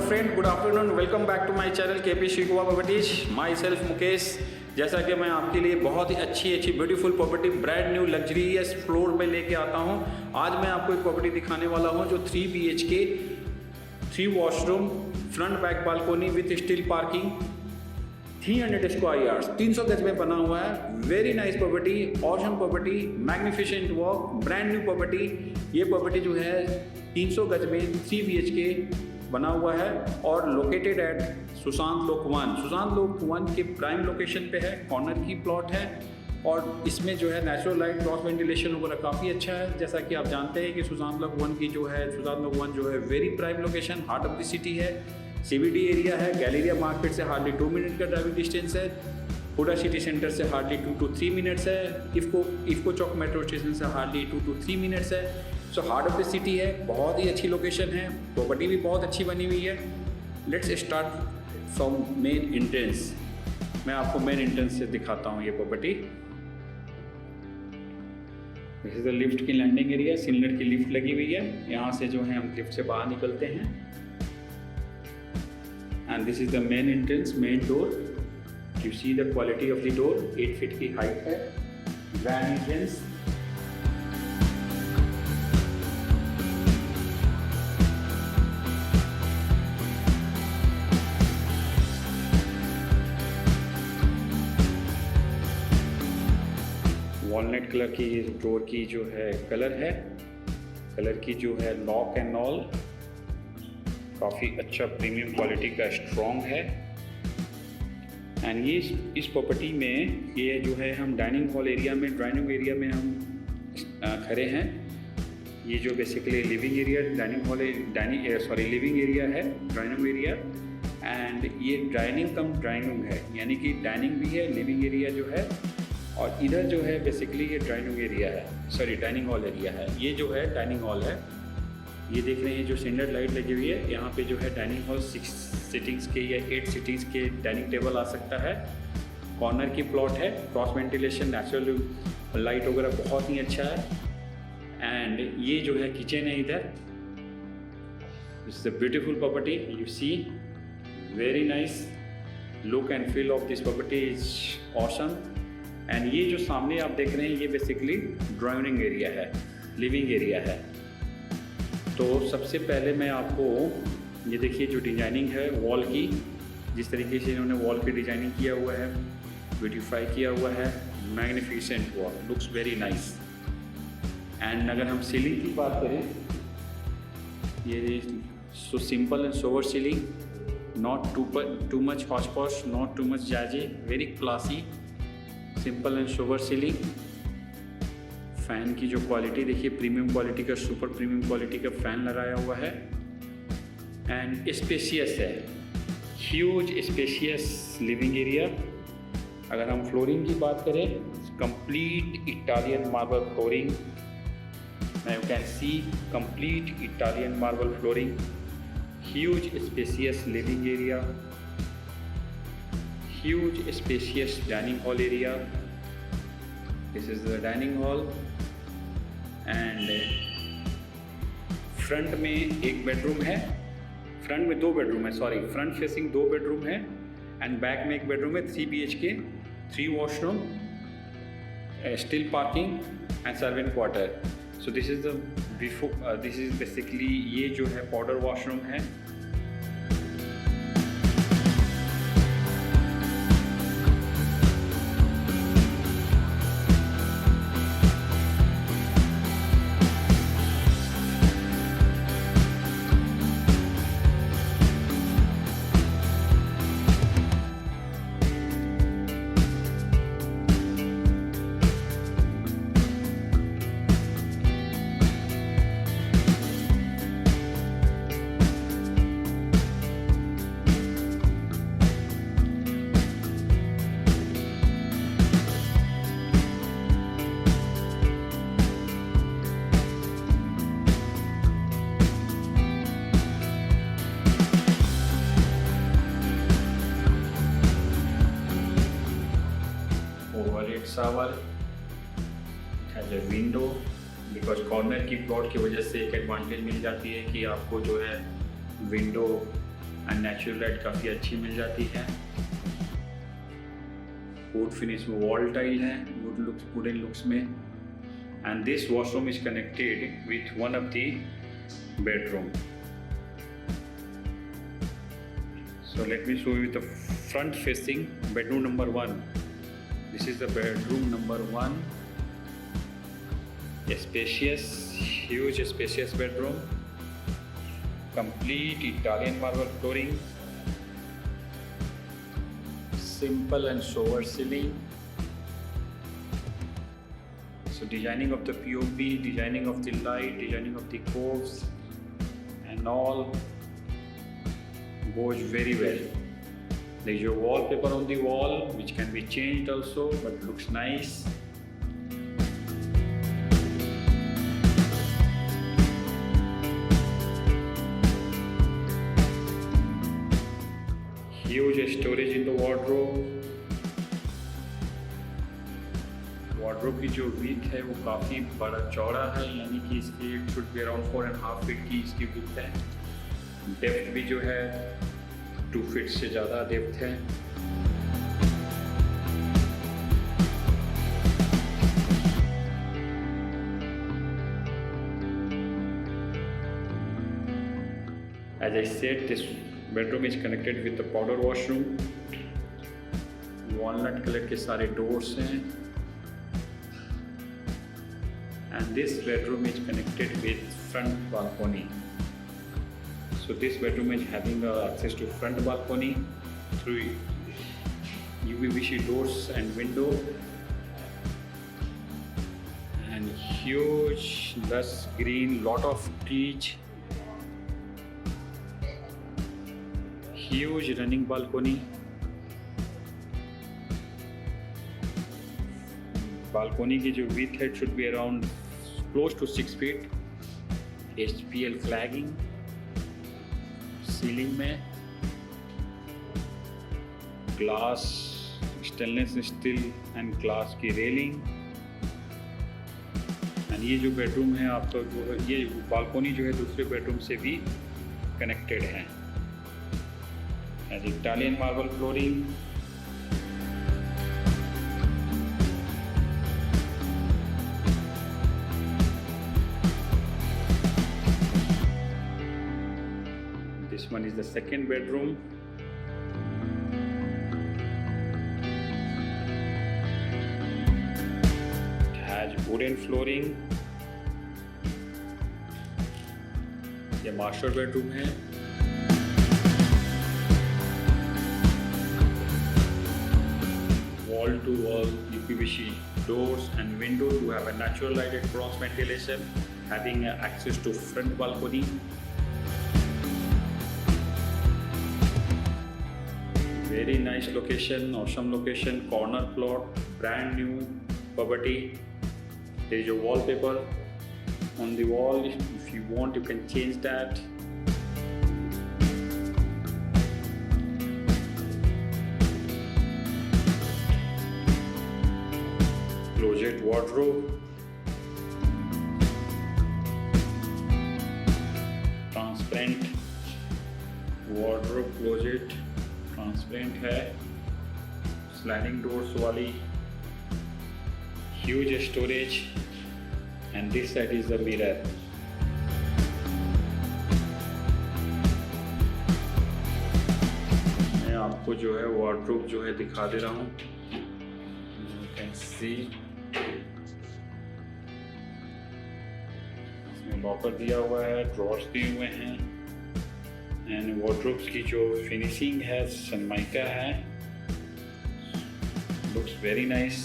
Friend, good afternoon, welcome back to my channel KP Shikova properties. Myself Mukesh. जैसा कि मैं आपके लिए बहुत ही अच्छी beautiful property brand new luxurious floor में लेके आता हूं। आज मैं आपको एक प्रॉपर्टी दिखाने वाला हूं जो 3 BHK 3 washroom, front back balcony with steel parking, 300 square yards, 300 गज में बना हुआ है। Very nice property, awesome property, magnificent work, brand new property. ये प्रॉपर्टी जो है 300 गज में 3 BHK बना हुआ है और लोकेटेड एट सुशांत लोक 1। सुशांत लोक 1 के प्राइम लोकेशन पे है, कॉर्नर की प्लॉट है और इसमें जो है नेचुरल लाइट, क्रॉस वेंटिलेशन वगैरह काफ़ी अच्छा है। जैसा कि आप जानते हैं कि सुशांत लोक 1 की जो है, सुशांत लोक 1 जो है very prime location, heart of the city है, CBD एरिया है, गैलेरिया मार्केट से हार्डली 2 मिनट का ड्राइविंग डिस्टेंस है, हुडा सिटी सेंटर से हार्डली 2 to 3 मिनट्स है, इफ्को चौक मेट्रो स्टेशन से हार्डली 2 to 3 मिनट्स है। So heart of the city है, बहुत ही अच्छी लोकेशन है, प्रॉपर्टी भी बहुत अच्छी बनी हुई है। Let's start from main entrance. मैं आपको मेन एंट्रेंस से दिखाता हूँ ये property. This is the lift की लैंडिंग एरिया, सिलेंडर की लिफ्ट लगी हुई है। यहाँ से जो है हम लिफ्ट से बाहर निकलते हैं and this is the main entrance, main door. You see the quality of the door, 8 feet की हाइट है, ग्रैंड एंट्रेंस। वॉलनट कलर की डोर की जो है कलर है, कलर की जो है लॉक एंड ऑल काफ़ी अच्छा प्रीमियम क्वालिटी का स्ट्रॉन्ग है। एंड ये इस प्रॉपर्टी में ये जो है हम डाइनिंग हॉल एरिया में, ड्राइंग एरिया में हम खड़े हैं। ये जो basically living area, living area है, ड्राइंग एरिया एंड ये डाइनिंग कम ड्राइंग है, यानी कि डाइनिंग भी है, लिविंग एरिया जो है, और इधर जो है बेसिकली ये डाइनिंग एरिया है, सॉरी डाइनिंग हॉल एरिया है। ये जो है डाइनिंग हॉल है, ये देख रहे हैं जो स्टैंडर्ड लाइट लगी हुई है। यहाँ पे जो है डाइनिंग हॉल 6 सीटिंग्स के या 8 सीटिंग्स के डाइनिंग टेबल आ सकता है। कॉर्नर की प्लॉट है, क्रॉस वेंटिलेशन, नेचुरल लाइट वगैरह बहुत ही अच्छा है। एंड ये जो है किचन है इधर। This is a beautiful property, you see, very nice look and feel of this property is awesome. And ये जो सामने आप देख रहे हैं ये बेसिकली ड्राइंग एरिया है, लिविंग एरिया है। तो सबसे पहले मैं आपको ये देखिए जो डिजाइनिंग है वॉल की, जिस तरीके से इन्होंने वॉल की डिजाइनिंग किया हुआ है, ब्यूटीफाई किया हुआ है, magnificent wall, looks very nice. And अगर हम सीलिंग की बात करें, ये so simple and sober ceiling, not too much hotch posh, not too much jazzy, very classy, simple and sober ceiling. Fan की जो क्वालिटी देखिए, प्रीमियम क्वालिटी का, सुपर प्रीमियम क्वालिटी का फ़ैन लगाया हुआ है। एंड स्पेशियस है, ह्यूज स्पेशियस लिविंग एरिया। अगर हम फ्लोरिंग की बात करें, complete Italian marble flooring, you can see complete Italian marble flooring, huge spacious living area, huge spacious dining hall area. This is the dining hall and front में एक bedroom है, front में 2 bedroom है, sorry front facing 2 bedroom है and back में एक bedroom है। 3 BHK 3 washroom, steel parking and servant quarter. So this is this is basically ये जो है पाउडर वॉशरूम है। Shower has a window, because corner की प्लॉट की वजह से एक एडवांटेज मिल जाती है कि आपको जो है विंडो एंड नेचुरल लाइट काफ़ी अच्छी मिल जाती है। वुड फिनिश में वॉल टाइल है, वुडन लुक्स में। And this washroom is connected with one of the bedroom. So let me show you the front facing bedroom number 1. This is the bedroom number 1. A spacious, huge spacious bedroom. Complete Italian marble flooring. Simple and sober ceiling. So designing of the POP, designing of the light, designing of the coves and all goes very well. There is your wallpaper on the wall which can be changed also, but looks nice. Huge storage in the wardrobe. Wardrobe की जो width है वो काफ़ी बड़ा चौड़ा है, यानी कि इसकी should be around 4.5 feet की इसकी width है। डेप्थ भी जो है 2 फीट से ज़्यादा डेप्थ है। As I said, this bedroom is connected with the powder washroom. Walnut color के सारे doors हैं। And this bedroom is connected with front balcony. So this bedroom is having access to front balcony through UVC doors and window, and huge lush green, lot of trees, huge running balcony. Balcony की जो width है should be around close to 6 feet. HPL flagging. Ceiling में glass, stainless steel and glass की railing. And ये जो bedroom है आपका, जो ये बालकोनी जो है दूसरे बेडरूम से भी कनेक्टेड है। As Italian marble flooring, this one is the second bedroom. It has wooden flooring. ये मास्टर बेडरूम है। Wall to wall UPVC doors and windows. You have a natural lighted cross ventilation, having access to front balcony. Very nice location, awesome location, corner plot, brand new property. There is your wallpaper on the wall. If you want, you can change that. Closet wardrobe, transparent wardrobe closet, transparent है, sliding doors वाली, huge storage, and this side is the mirror. मैं आपको जो है wardrobe जो है दिखा दे रहा हूँ। यू कैन सी इसमें लॉकर दिया हुआ है, ड्रॉर्स दिए हुए हैं, एंड वार्डरोब्स की जो फिनिशिंग है सनमाइका है, looks very nice.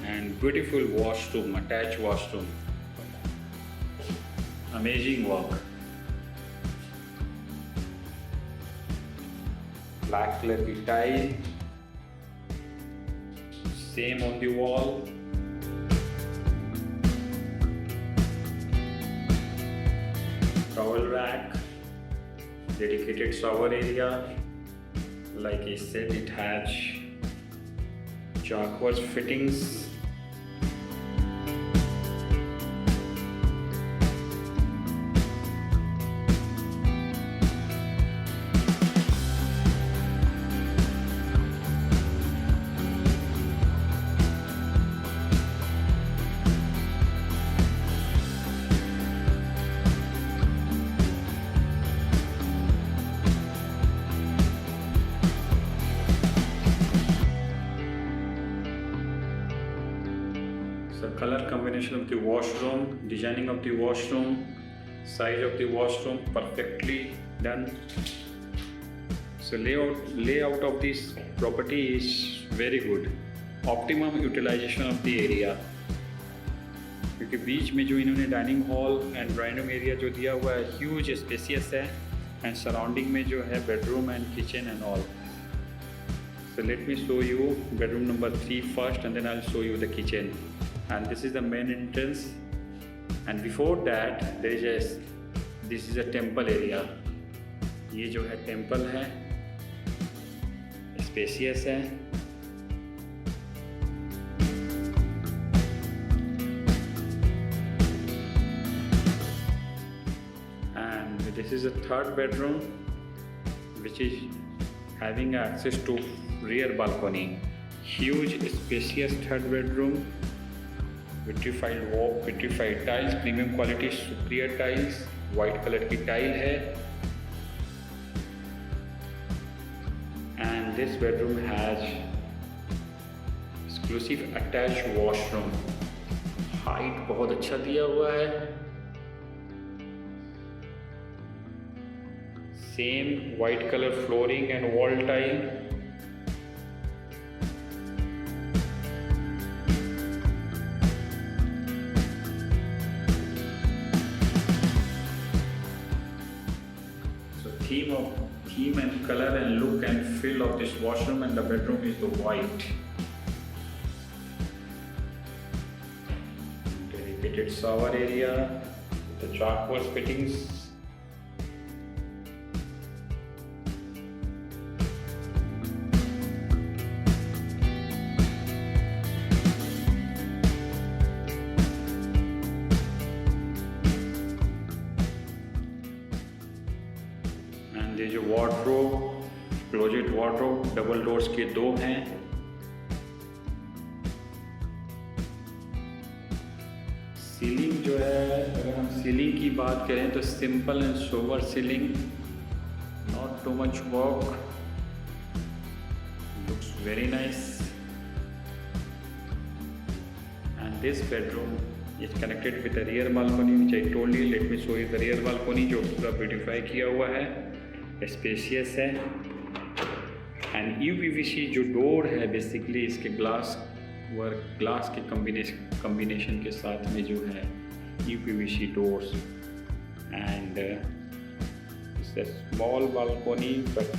And beautiful washroom, attach washroom, amazing work. Black colour की tile, same on the wall. Towel rack, dedicated shower area. Like I said, it has jacuzzi fittings. combination of the washroom, designing of the washroom, size of the washroom, perfectly done. So layout of this property is very good. Optimum utilization of the area, क्योंकि बीच में जो इन्होंने dining hall and drawing room area जो दिया हुआ है huge spacious है, and surrounding में जो है bedroom and kitchen and all. So let me show you bedroom number 3 first, and then I'll show you the kitchen. And this is the main entrance. And before that, this is a temple area. ये जो है temple है, spacious है. And this is a third bedroom, which is having access to rear balcony. Huge spacious third bedroom, vitrified wall, vitrified tiles, premium quality superior tiles, white color की tile है. And this bedroom has exclusive attached washroom. Height बहुत अच्छा दिया हुआ है. Same white color flooring and wall tile. So theme and color and look and feel of this washroom and the bedroom is the white. Dedicated shower area, the charcoal fittings. ये जो wardrobe, closet wardrobe, double doors के 2 हैं. Ceiling जो है, अगर हम ceiling की बात करें तो simple and sober ceiling, not too much work, looks very nice. And this bedroom is connected with the rear balcony, which I told you. Let me show you the rear balcony, जो पूरा beautify किया हुआ है, spacious है. And UPVC जो door है basically इसके glass work, glass के कम्बिनेशन के साथ में जो है UPVC doors. And small balcony, but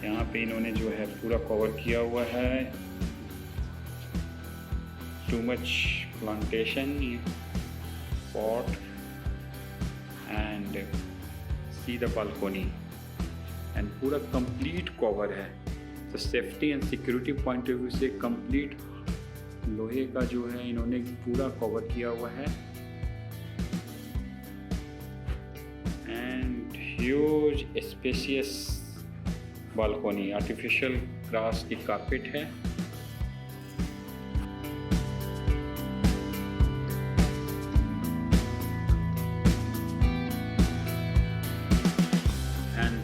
यहाँ पे इन्होंने जो है पूरा कवर किया हुआ है. Too much plantation pot and see the balcony, and पूरा कंप्लीट कवर है. तो safety and security point of view से कंप्लीट लोहे का जो है इन्होंने पूरा कवर किया हुआ है. And huge spacious balcony, artificial grass की कारपेट है.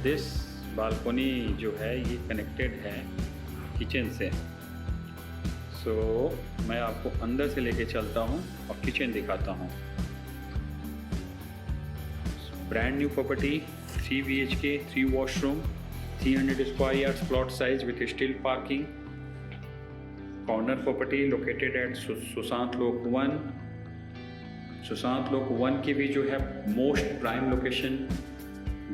दिस बालकोनी जो है ये कनेक्टेड है किचन से. सो मैं आपको अंदर से लेके चलता हूँ और किचन दिखाता हूँ. Brand new property, 3 BHK, 3 washroom, 300 square yards plot size with steel parking. Corner property located at Sushant Lok 1. Sushant Lok 1 की भी जो है मोस्ट प्राइम लोकेशन,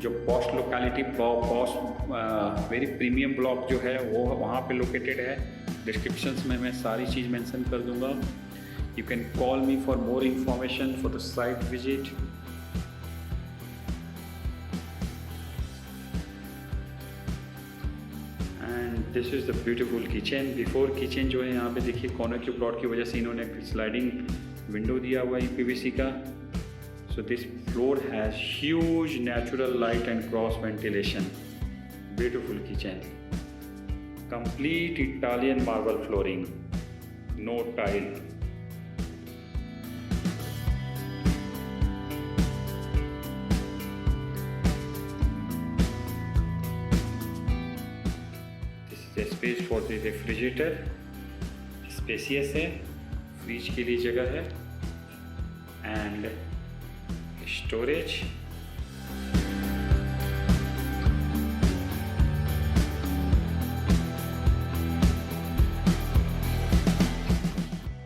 जो posh locality, posh very premium block जो है वो वहाँ पे लोकेटेड है. डिस्क्रिप्शंस में मैं सारी चीज़ मेंशन कर दूँगा. You can call me for more information for the site visit. And this is the beautiful kitchen. Before kitchen जो है यहाँ पे देखिए कॉर्नर के प्लॉट की वजह से इन्होंने स्लाइडिंग विंडो दिया हुआ है PVC का. So this floor has huge natural light and cross ventilation. Beautiful kitchen. Complete Italian marble flooring. No tile. This is a space for the refrigerator. Spacious है. फ्रिज के लिए जगह है एंड स्टोरेज।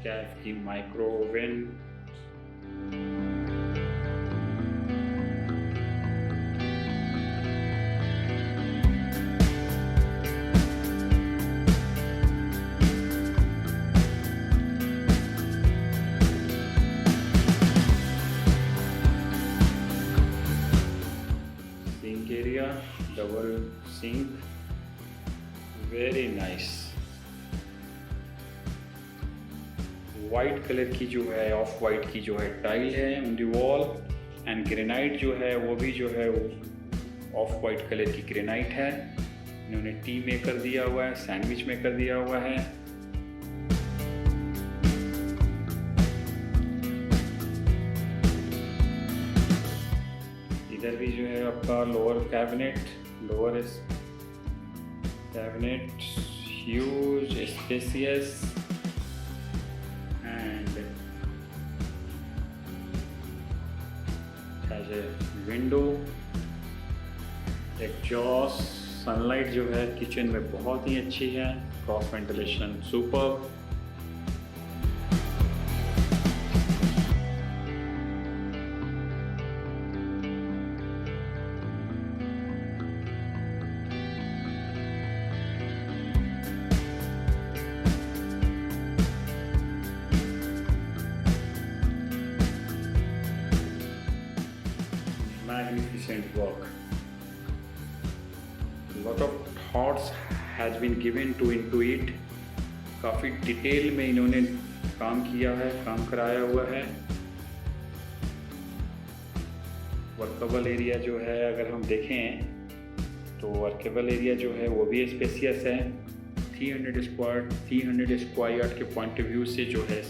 कैफ की micro oven, sink area, double sink, very nice. White colour की जो है, ऑफ वाइट की जो है टाइल है on the wall and granite जो है वो भी जो है वो ऑफ वाइट कलर की ग्रेनाइट है। इन्होंने टी मेकर दिया हुआ है, सैंडविच मेकर दिया हुआ है। इधर भी जो है आपका lower cabinet, huge spacious and has a window, exhaust. Sunlight जो है किचन में बहुत ही अच्छी है, cross ventilation super. Magnificent work. Lot of thoughts has been given into it. काफ़ी डिटेल में इन्होंने काम किया है, काम कराया हुआ है। वर्केबल एरिया जो है अगर हम देखें तो वर्केबल एरिया जो है वो भी स्पेसियस है। 300 स्क्वायर यार्ड के पॉइंट ऑफ व्यू से जो है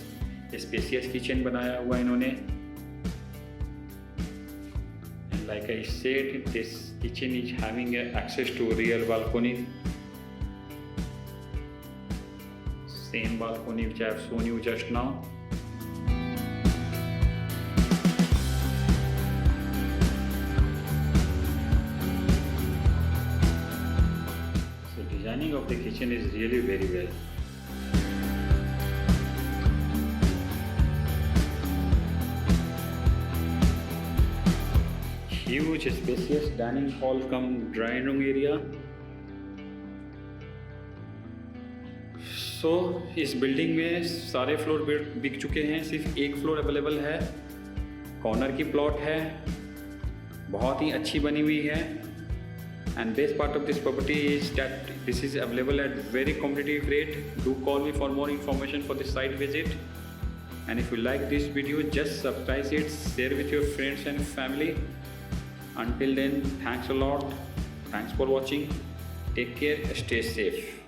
स्पेसियस किचन बनाया हुआ इन्होंने। Like I said, this kitchen is having access to real balcony. Same balcony which I have shown you just now. So designing of the kitchen is really very well. Huge spacious dining hall cum drawing room area. So इस building में सारे floor बिक चुके हैं, सिर्फ एक floor available है। Corner की प्लॉट है, बहुत ही अच्छी बनी हुई है। And best part of this property is that this is available at very competitive rate. Do call me for more information for the site visit. And if you like this video, just subscribe it, share with your friends and family. Until then, thanks a lot. Thanks for watching. Take care. Stay safe.